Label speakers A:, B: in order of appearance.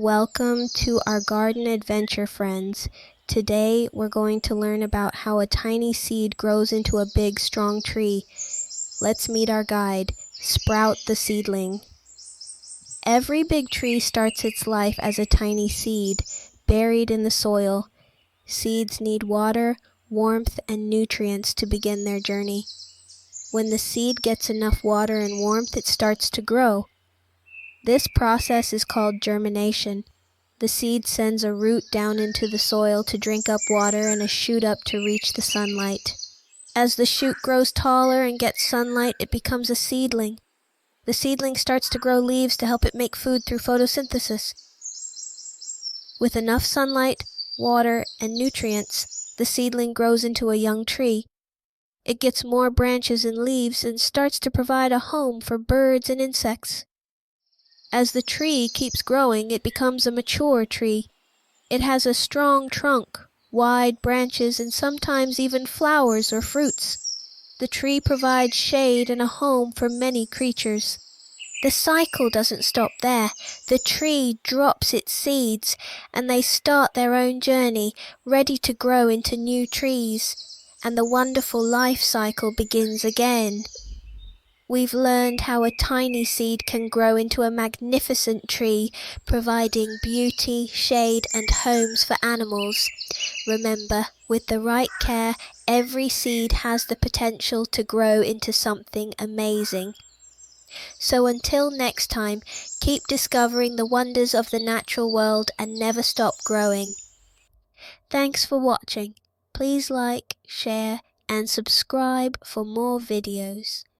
A: Welcome to our garden adventure, friends. Today we're going to learn about how a tiny seed grows into a big, strong tree. Let's meet our guide, Sprout the seedling. Every big tree starts its life as a tiny seed, buried in the soil. Seeds need water, warmth, and nutrients to begin their journey. When the seed gets enough water and warmth, it starts to grow. This process is called germination. The seed sends a root down into the soil to drink up water and a shoot up to reach the sunlight. As the shoot grows taller and gets sunlight, it becomes a seedling. The seedling starts to grow leaves to help it make food through photosynthesis. With enough sunlight, water, and nutrients, the seedling grows into a young tree. It gets more branches and leaves and starts to provide a home for birds and insects. As the tree keeps growing, it becomes a mature tree. It has a strong trunk, wide branches, and sometimes even flowers or fruits. The tree provides shade and a home for many creatures. The cycle doesn't stop there. The tree drops its seeds, and they start their own journey, ready to grow into new trees. And the wonderful life cycle begins again. We've learned how a tiny seed can grow into a magnificent tree, providing beauty, shade, and homes for animals. Remember, with the right care, every seed has the potential to grow into something amazing. So until next time, keep discovering the wonders of the natural world and never stop growing. Thanks for watching. Please like, share, and subscribe for more videos.